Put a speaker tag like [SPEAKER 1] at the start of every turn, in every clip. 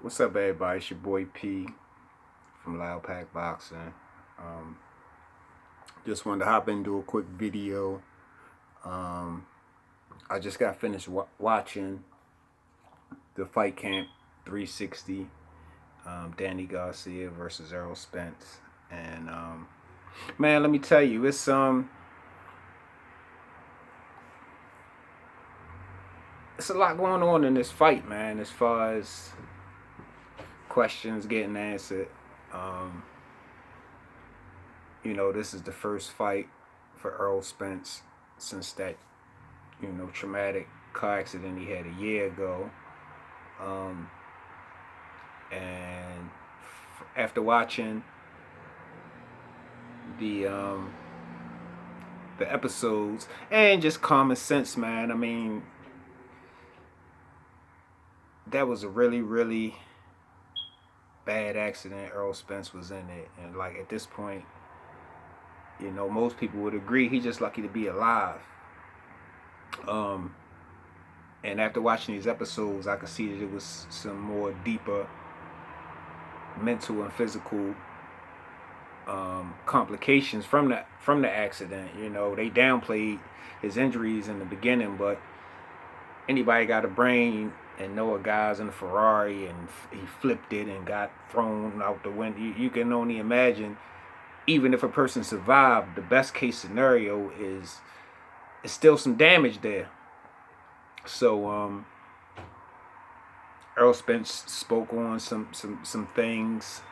[SPEAKER 1] What's up, everybody? It's your boy P from Loud Pack Boxing. Um, just wanted to hop in and do a quick video. Um, I just got finished watching the Fight Camp 360, Danny Garcia versus Spence, and man, let me tell you, it's a lot going on in this fight, man. As far as questions getting answered. Um, this is the first fight for Spence since that, traumatic car accident he had a year ago. And after watching the episodes and just common sense, man, I mean, that was a really, really bad accident. Spence was in it, and like at this point, most people would agree he's just lucky to be alive. And after watching these episodes, I could see that it was some more deeper mental and physical complications from the accident. They downplayed his injuries in the beginning, but anybody got a brain and know a guy's in a Ferrari and he flipped it and got thrown out the window. You can only imagine. Even if a person survived, the best case scenario is still some damage there. So Spence spoke on some things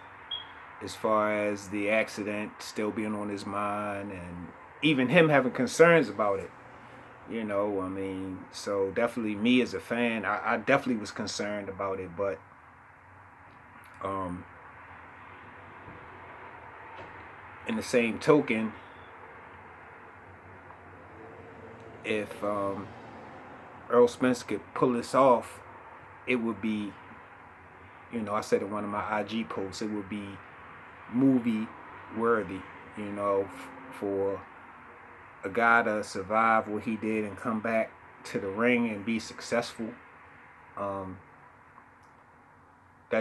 [SPEAKER 1] as far as the accident still being on his mind, and even him having concerns about it. I mean, so definitely me as a fan, I definitely was concerned about it, but in the same token, if Spence could pull this off, it would be, I said in one of my IG posts, it would be movie worthy, for a guy to survive what he did and come back to the ring and be successful. That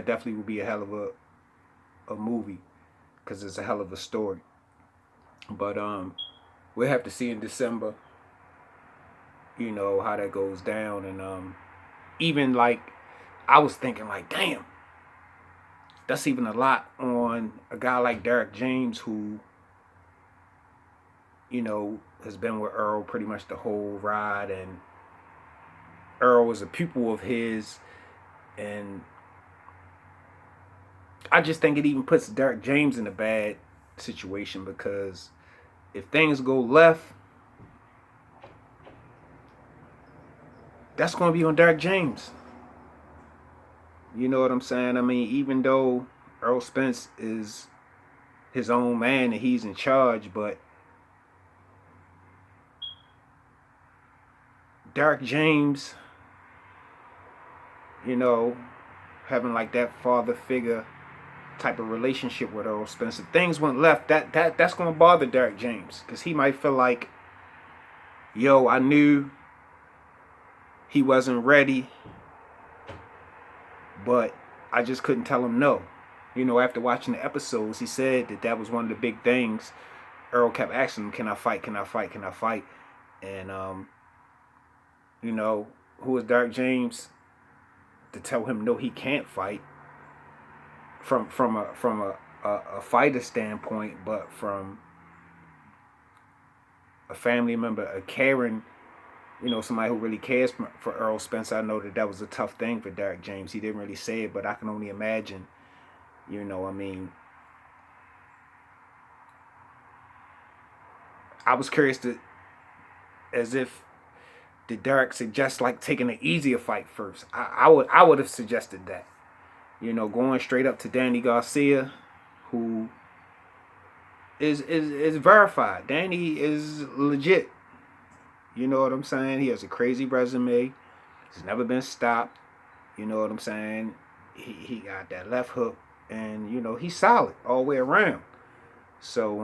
[SPEAKER 1] definitely would be a hell of a movie, because it's a hell of a story. But we'll have to see in December, how that goes down. And even like, I was thinking like, damn, that's even a lot on a guy like Derek James, who has been with Earl pretty much the whole ride, and Earl was a pupil of his, and I just think it even puts Derek James in a bad situation, because if things go left, that's going to be on Derek James. You know what I'm saying? I mean, even though Spence is his own man and he's in charge, but Derek James, having like that father figure type of relationship with Spence, if things went left, that's going to bother Derek James, because he might feel like, yo, I knew he wasn't ready, but I just couldn't tell him no. After watching the episodes, he said that was one of the big things. Earl kept asking him, can I fight? Can I fight? Can I fight? And, who is Derek James to tell him no, he can't fight from a fighter standpoint, but from a family member, a caring, somebody who really cares for Spence. I know that was a tough thing for Derek James. He didn't really say it, but I can only imagine. I mean, I was curious did Derek suggest like taking an easier fight first? I would have suggested that. Going straight up to Danny Garcia, who is verified. Danny is legit. You know what I'm saying? He has a crazy resume. He's never been stopped. You know what I'm saying? He got that left hook, and he's solid all the way around. So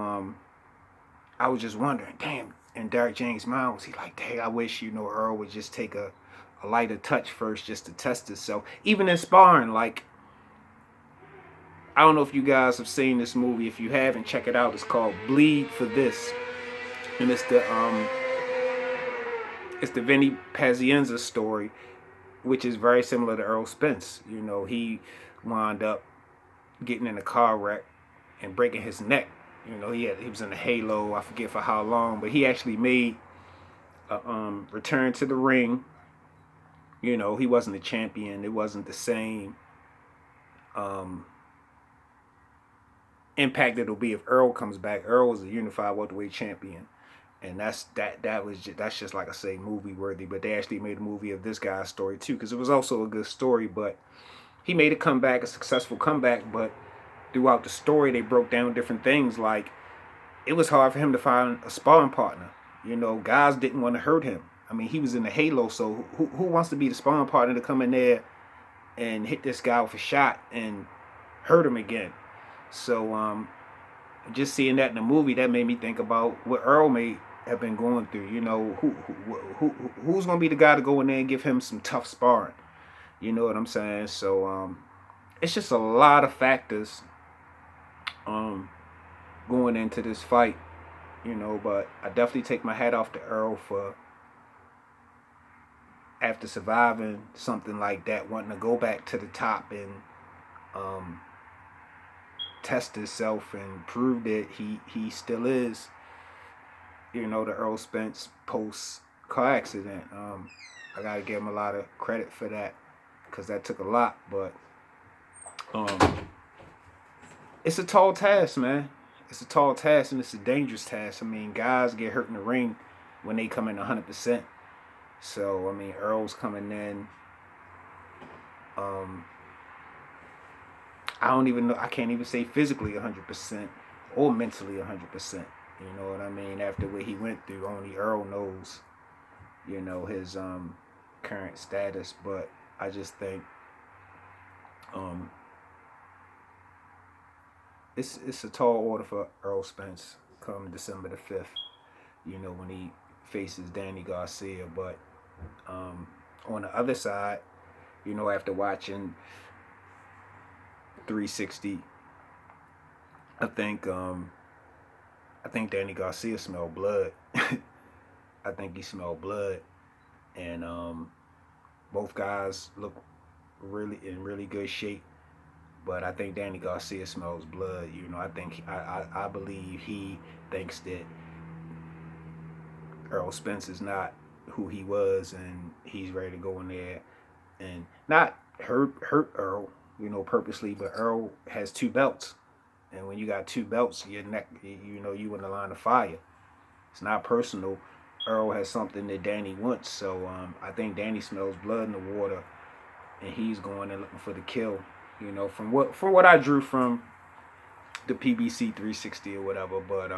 [SPEAKER 1] I was just wondering, damn, in Derek James' mind, was he like, dang, I wish Earl would just take a lighter touch first, just to test himself. Even in sparring, like, I don't know if you guys have seen this movie. If you haven't, check it out. It's called Bleed for This, and it's the Vinny Pazienza story, which is very similar to Earl Spence. You know, he wound up getting in a car wreck and breaking his neck. You know, he was in a halo. I forget for how long, but he actually made a return to the ring. You know, he wasn't a champion. It wasn't the same um, impact it'll be if Earl comes back. Earl was a unified welterweight champion, and that's just like I say, movie worthy. But they actually made a movie of this guy's story too, because it was also a good story. But he made a comeback, a successful comeback. But throughout the story, they broke down different things. Like, it was hard for him to find a sparring partner. You know, guys didn't want to hurt him. I mean, he was in the halo, so who wants to be the sparring partner to come in there and hit this guy with a shot and hurt him again? So just seeing that in the movie, that made me think about what Earl may have been going through. You know, who's gonna be the guy to go in there and give him some tough sparring? You know what I'm saying? So it's just a lot of factors going into this fight. You know, but I definitely take my hat off to Earl for, after surviving something like that, wanting to go back to the top and test himself and prove that he still is, you know, the Earl Spence post car accident. I gotta give him a lot of credit for that, because that took a lot. But it's a tall task, man. It's a tall task, and it's a dangerous task. I mean, guys get hurt in the ring when they come in 100%. So, I mean, Earl's coming in. I don't even know. I can't even say physically 100% or mentally 100%. You know what I mean? After what he went through, only Earl knows, you know, his current status. But I just think it's a tall order for Earl Spence come December the 5th, you know, when he faces Danny Garcia. But on the other side, you know, after watching 360, I think Danny Garcia smelled blood. I think he smelled blood, and both guys look really in really good shape. But I think Danny Garcia smells blood. You know, I believe he thinks that Earl Spence is not who he was, and he's ready to go in there and not hurt Earl, you know, purposely. But Earl has 2 belts, and when you got 2 belts, your neck, you know, you in the line of fire. It's not personal. Earl has something that Danny wants, so I think Danny smells blood in the water, and he's going and looking for the kill. You know, from what I drew from the PBC 360 or whatever. But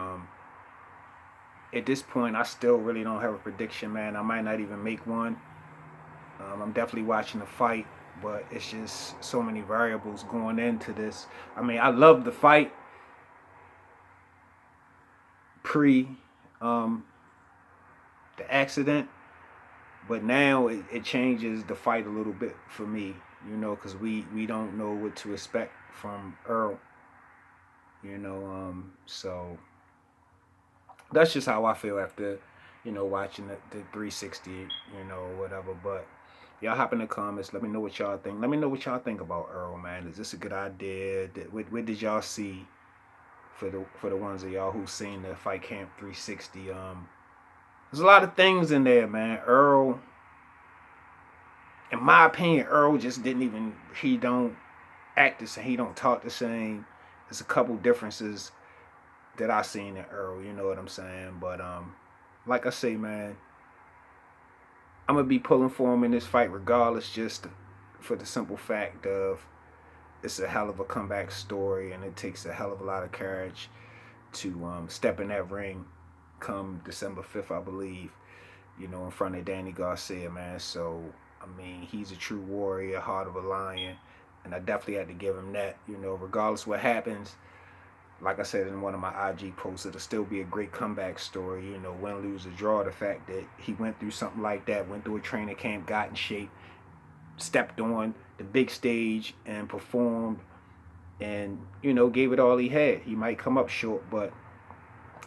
[SPEAKER 1] at this point, I still really don't have a prediction, man. I might not even make one. I'm definitely watching the fight, but it's just so many variables going into this. I mean, I love the fight pre the accident, but now it changes the fight a little bit for me, you know, because we don't know what to expect from Earl, you know. So that's just how I feel after, you know, watching the 360, you know, whatever. But y'all hop in the comments. Let me know what y'all think. Let me know what y'all think about Earl, man. Is this a good idea? What did y'all see for the ones of y'all who've seen the Fight Camp 360? There's a lot of things in there, man. Earl, in my opinion, Earl just he don't act the same. He don't talk the same. There's a couple differences that I seen in Earl, you know what I'm saying? But like I say, man, I'm gonna be pulling for him in this fight regardless, just for the simple fact of it's a hell of a comeback story, and it takes a hell of a lot of courage to step in that ring come December 5th, I believe, you know, in front of Danny Garcia, man. So, I mean, he's a true warrior, heart of a lion, and I definitely had to give him that, you know, regardless what happens. Like I said in one of my IG posts, it'll still be a great comeback story, you know, win, lose, or draw. The fact that he went through something like that, went through a training camp, got in shape, stepped on the big stage, and performed and, you know, gave it all he had. He might come up short, but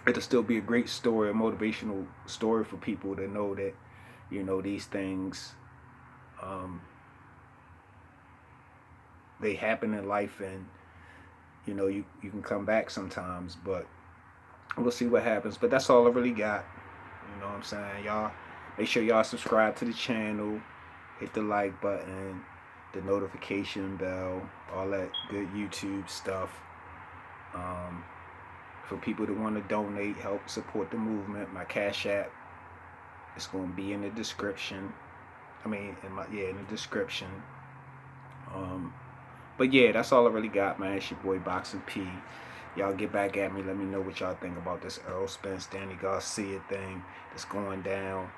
[SPEAKER 1] it'll still be a great story, a motivational story for people to know that, you know, these things, um, they happen in life, and, you know, you can come back sometimes, but we'll see what happens. But that's all I really got. You know what I'm saying? Y'all, make sure y'all subscribe to the channel, hit the like button, the notification bell, all that good YouTube stuff. For people that want to donate, help support the movement, my Cash App, it's going to be in the description. I mean, in the description. Um, but yeah, that's all I really got, man. It's your boy Boxing P. Y'all get back at me. Let me know what y'all think about this Earl Spence, Danny Garcia thing that's going down.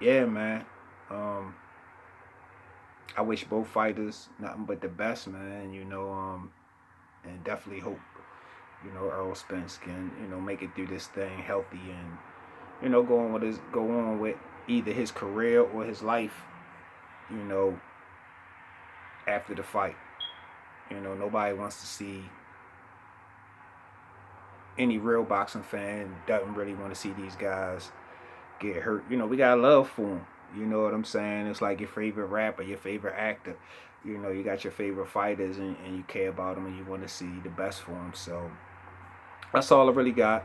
[SPEAKER 1] Yeah, man. I wish both fighters nothing but the best, man. You know, and definitely hope, you know, Earl Spence can, you know, make it through this thing healthy, and, you know, go on with either his career or his life, you know, after the fight. You know, nobody wants to see, any real boxing fan doesn't really want to see these guys get hurt. You know, we got love for them. You know what I'm saying? It's like your favorite rapper, your favorite actor. You know, you got your favorite fighters, and you care about them, and you want to see the best for them. So that's all I really got.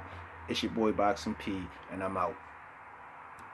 [SPEAKER 1] It's your boy Boxing P, and I'm out.